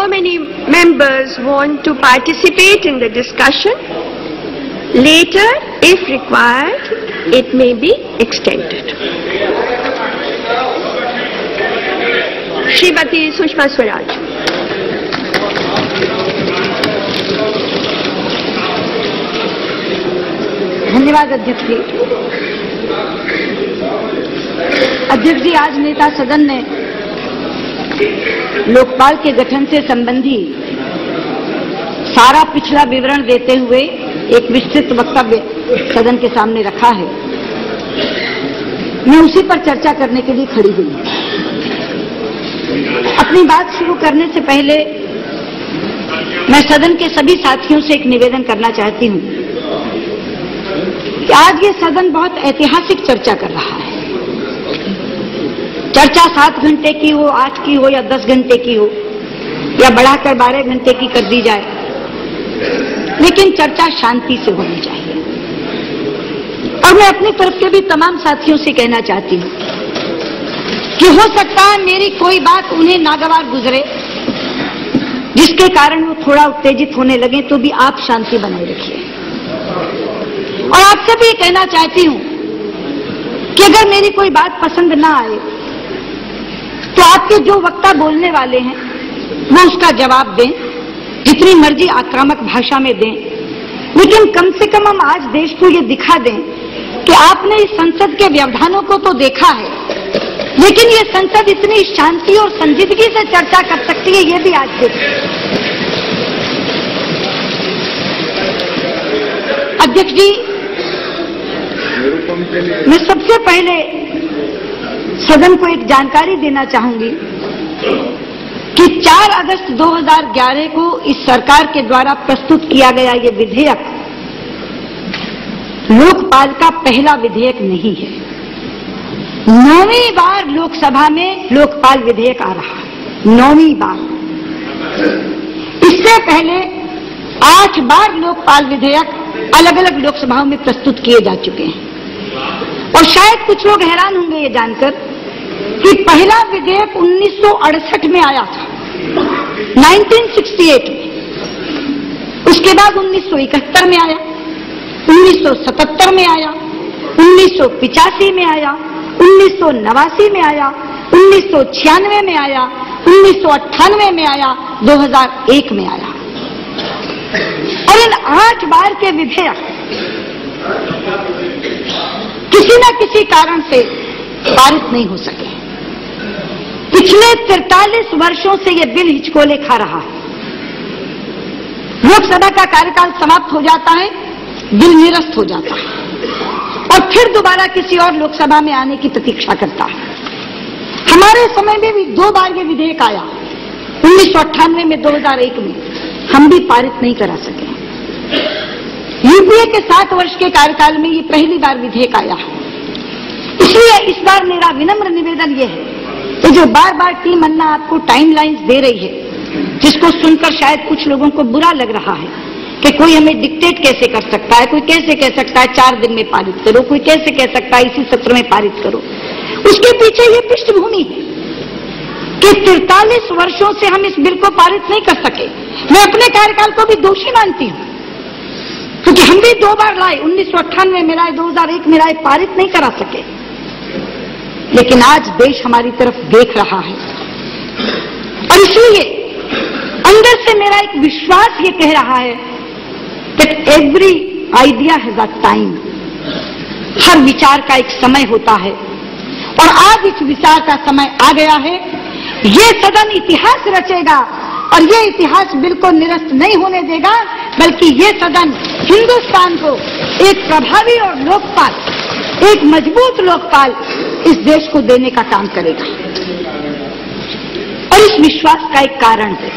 many members want to participate in the discussion. Later, if required, it may be extended. Srimati Sushma Swaraj. धन्यवाद अध्यक्ष जी। अध्यक्ष जी, आज नेता सदन ने लोकपाल के गठन से संबंधी सारा पिछला विवरण देते हुए एक विस्तृत वक्तव्य सदन के सामने रखा है। मैं उसी पर चर्चा करने के लिए खड़ी हुई हूं। अपनी बात शुरू करने से पहले मैं सदन के सभी साथियों से एक निवेदन करना चाहती हूं कि आज ये सदन बहुत ऐतिहासिक चर्चा कर रहा है। चर्चा 7 घंटे की हो, 8 की हो या 10 घंटे की हो या बढ़ाकर 12 घंटे की कर दी जाए, लेकिन चर्चा शांति से होनी चाहिए। और मैं अपनी तरफ के भी तमाम साथियों से कहना चाहती हूं कि हो सकता है मेरी कोई बात उन्हें नागवार गुजरे, जिसके कारण वो थोड़ा उत्तेजित होने लगे, तो भी आप शांति बनाए रखिए। और आपसे भी कहना चाहती हूं कि अगर मेरी कोई बात पसंद ना आए तो आपके जो वक्ता बोलने वाले हैं वो उसका जवाब दें, जितनी मर्जी आक्रामक भाषा में दें, लेकिन कम से कम हम आज देश को ये दिखा दें कि आपने इस संसद के व्यवधानों को तो देखा है, लेकिन ये संसद इतनी शांति और संजीदगी से चर्चा कर सकती है, ये भी आज देखें। अध्यक्ष जी, मैं सबसे पहले सदन को एक जानकारी देना चाहूंगी कि 4 अगस्त 2011 को इस सरकार के द्वारा प्रस्तुत किया गया ये विधेयक लोकपाल का पहला विधेयक नहीं है। 9वीं बार लोकसभा में लोकपाल विधेयक आ रहा है, 9वीं बार। इससे पहले 8 बार लोकपाल विधेयक अलग अलग लोकसभाओं में प्रस्तुत किए जा चुके हैं। और शायद कुछ लोग हैरान होंगे ये जानकर कि पहला विधेयक 1968 में आया था, 1968 में। उसके बाद 1971 में आया, 1977 में आया, 1985 में आया, 1989 में आया, 1996 में आया, 1998 में आया, 2001 में आया। और इन 8 बार के विधेयक किसी न किसी कारण से पारित नहीं हो सके। पिछले 43 वर्षों से यह बिल हिचकोले खा रहा है। लोकसभा का कार्यकाल समाप्त हो जाता है, बिल निरस्त हो जाता है और फिर दोबारा किसी और लोकसभा में आने की प्रतीक्षा करता है। हमारे समय में भी 2 बार ये विधेयक आया, 1998 में, 2001 में, हम भी पारित नहीं करा सके। यूपीए के 7 वर्ष के कार्यकाल में ये पहली बार विधेयक आया है। इसलिए इस बार मेरा विनम्र निवेदन ये है कि जो बार बार टीम अन्ना आपको टाइमलाइंस दे रही है, जिसको सुनकर शायद कुछ लोगों को बुरा लग रहा है कि कोई हमें डिक्टेट कैसे कर सकता है, कोई कैसे कह सकता है 4 दिन में पारित करो, कोई कैसे कह सकता है इसी सत्र में पारित करो। उसके पीछे ये पृष्ठभूमि है कि 43 वर्षों से हम इस बिल को पारित नहीं कर सके। मैं अपने कार्यकाल को भी दोषी मानती हूं, क्योंकि हम भी 2 बार लाए, 1998 में लाए, 2001 में लाए, पारित नहीं करा सके। लेकिन आज देश हमारी तरफ देख रहा है और इसलिए अंदर से मेरा एक विश्वास ये कह रहा है that every idea has a time, हर विचार का एक समय होता है और आज इस विचार का समय आ गया है। ये सदन इतिहास रचेगा और ये इतिहास बिल्कुल निरस्त नहीं होने देगा, बल्कि ये सदन हिंदुस्तान को एक प्रभावी और लोकपाल, एक मजबूत लोकपाल इस देश को देने का काम करेगा। और इस विश्वास का एक कारण है,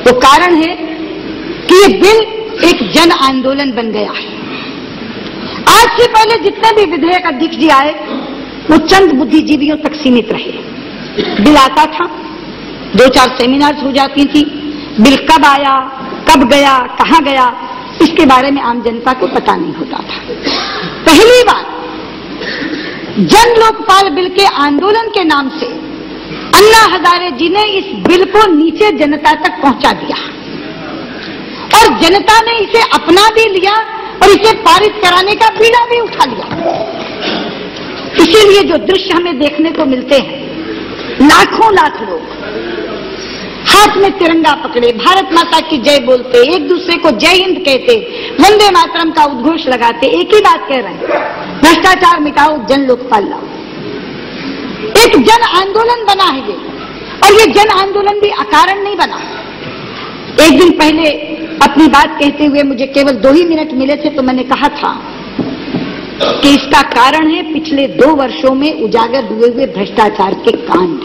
वो कारण है कि ये बिल एक जन आंदोलन बन गया है। आज से पहले जितने भी विधेयक अध्यक्ष जी आए वो चंद बुद्धिजीवियों तक सीमित रहे। बिल आता था, 2-4 सेमिनार्स हो जाती थी, बिल कब आया, कब गया, कहां गया, इसके बारे में आम जनता को पता नहीं होता था। पहली बार जन लोकपाल बिल के आंदोलन के नाम से अन्ना हजारे जी ने इस बिल को नीचे जनता तक पहुंचा दिया और जनता ने इसे अपना भी लिया और इसे पारित कराने का बीड़ा भी उठा लिया। इसीलिए जो दृश्य हमें देखने को मिलते हैं, लाखों लाख लोग हाथ में तिरंगा पकड़े भारत माता की जय बोलते, एक दूसरे को जय हिंद कहते, वंदे मातरम का उद्घोष लगाते, एक ही बात कह रहे हैं, भ्रष्टाचार मिटाओ, जन लोकपाल लाओ। एक जन आंदोलन बना है ये, और ये जन आंदोलन भी अकारण नहीं बना। एक दिन पहले अपनी बात कहते हुए मुझे केवल 2 ही मिनट मिले थे, तो मैंने कहा था कि इसका कारण है पिछले 2 वर्षों में उजागर हुए हुए भ्रष्टाचार के कांड।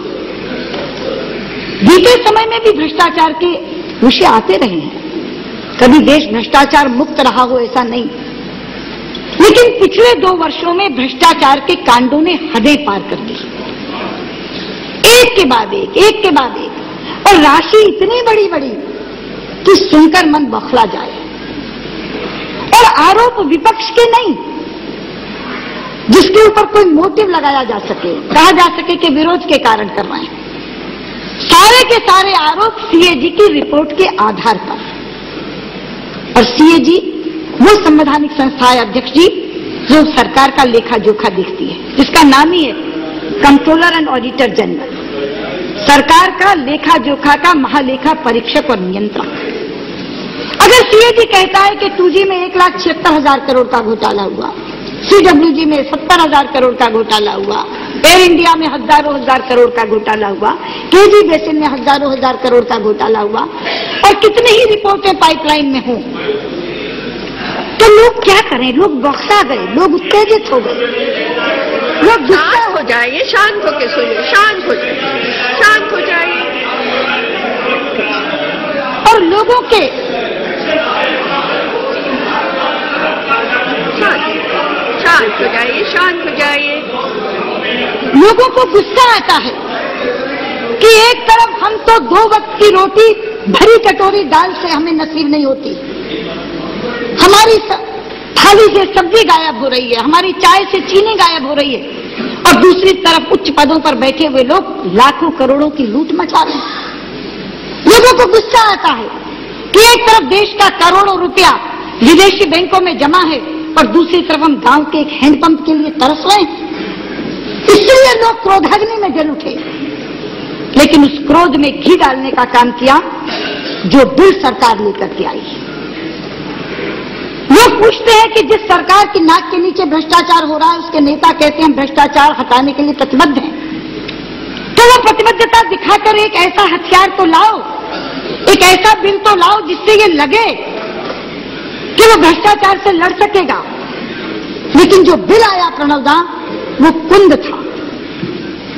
बीते समय में भी भ्रष्टाचार के विषय आते रहे हैं, कभी देश भ्रष्टाचार मुक्त रहा हो ऐसा नहीं, लेकिन पिछले 2 वर्षों में भ्रष्टाचार के कांडों ने हदें पार कर दी, एक के बाद एक के बाद एक, और राशि इतनी बड़ी बड़ी कि सुनकर मन बौखला जाए। और आरोप विपक्ष के नहीं, जिसके ऊपर कोई मोटिव लगाया जा सके, कहा जा सके कि विरोध के कारण कर रहे हैं। सारे के सारे आरोप सीएजी की रिपोर्ट के आधार पर, और सीएजी वो संवैधानिक संस्था है अध्यक्ष जी जो सरकार का लेखा जोखा देखती है, जिसका नाम ही है कंट्रोलर एंड ऑडिटर जनरल, सरकार का लेखा जोखा का महालेखा परीक्षक और नियंत्रक। अगर सीएजी कहता है कि 2G में 1,76,000 करोड़ का घोटाला हुआ, CWG में 70,000 करोड़ का घोटाला हुआ, एयर इंडिया में हजारों हजार करोड़ का घोटाला हुआ, केजी बेसिन में हजारों हजार करोड़ का घोटाला हुआ, और कितनी ही रिपोर्टें पाइपलाइन में हों, तो लोग क्या करें? लोग बौखला गए, लोग उत्तेजित हो गए, लोग गुस्सा हो जाइए, शांत होकर सुनिए, शांत हो जाइए, शांत हो जाइए। और लोगों के शांत हो जाइए, शांत हो जाइए। लोगों को गुस्सा आता है कि एक तरफ हम तो 2 वक्त की रोटी भरी कटोरी दाल से हमें नसीब नहीं होती, हमारी थाली से सब्जी गायब हो रही है, हमारी चाय से चीनी गायब हो रही है, और दूसरी तरफ उच्च पदों पर बैठे हुए लोग लाखों करोड़ों की लूट मचा रहे हैं। लोगों को गुस्सा आता है कि एक तरफ देश का करोड़ों रुपया विदेशी बैंकों में जमा है, और दूसरी तरफ हम गांव के एक हैंडपंप के लिए तरस रहे हैं। इसलिए लोग क्रोधाग्नि में जल उठे, लेकिन उस क्रोध में घी डालने का काम किया जो बिल सरकार लेकर के आई। लोग पूछते हैं कि जिस सरकार की नाक के नीचे भ्रष्टाचार हो रहा है, उसके नेता कहते हैं भ्रष्टाचार हटाने के लिए प्रतिबद्ध हैं, तो वो प्रतिबद्धता दिखाकर एक ऐसा हथियार तो लाओ, एक ऐसा बिल तो लाओ जिससे ये लगे कि वो भ्रष्टाचार से लड़ सकेगा। लेकिन जो बिल आया प्रणवदा, वो कुंद था,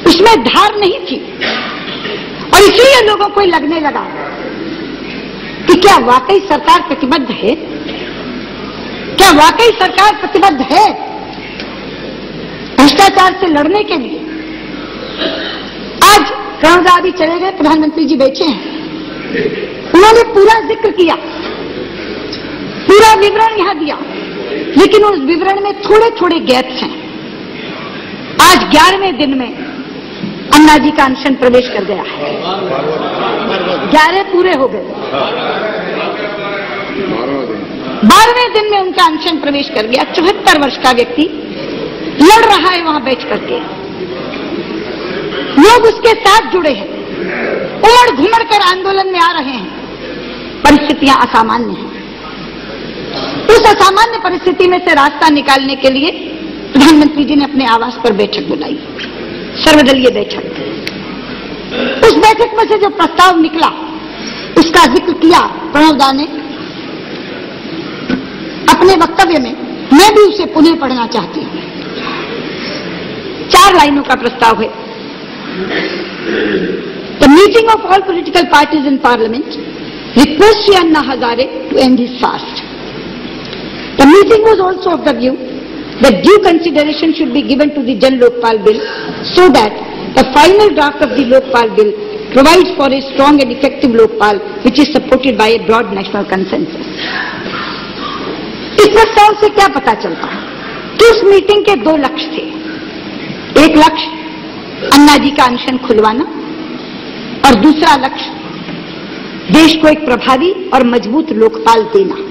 उसमें धार नहीं थी, और इसलिए लोगों को लगने लगा कि क्या वाकई सरकार प्रतिबद्ध है, क्या वाकई सरकार प्रतिबद्ध है भ्रष्टाचार से लड़ने के लिए। आज प्रणवदा अभी चले गए, प्रधानमंत्री जी बैठे हैं, उन्होंने पूरा जिक्र किया, पूरा विवरण यहां दिया, लेकिन उस विवरण में थोड़े थोड़े गैप्स हैं। आज 11वें दिन में अन्ना जी का अनशन प्रवेश कर गया है, 11 पूरे हो गए, 12वें दिन में उनका अनशन प्रवेश कर गया। 74 वर्ष का व्यक्ति लड़ रहा है वहां बैठ करके, लोग उसके साथ जुड़े हैं, उमड़ घुमड़ कर आंदोलन में आ रहे हैं। परिस्थितियां असामान्य हैं। उस असामान्य परिस्थिति में से रास्ता निकालने के लिए प्रधानमंत्री जी ने अपने आवास पर बैठक बुलाई, सर्वदलीय बैठक। उस बैठक में से जो प्रस्ताव निकला उसका जिक्र किया प्रणवदा ने अपने वक्तव्य में, मैं भी उसे पुनः पढ़ना चाहती हूं। 4 लाइनों का प्रस्ताव है। The meeting of all political parties in Parliament requests Shri Anna Hazare to end his fast. The meeting was also of the view that due consideration should be given to the Jan Lokpal Bill so that the final draft of the Lokpal Bill provides for a strong and effective Lokpal which is supported by a broad national consensus. इस प्रस्ताव से क्या पता चलता है कि उस meeting के 2 लक्ष्य थे। एक लक्ष्य अन्ना जी का अनशन खुलवाना, और दूसरा लक्ष्य देश को एक प्रभावी और मजबूत लोकपाल देना।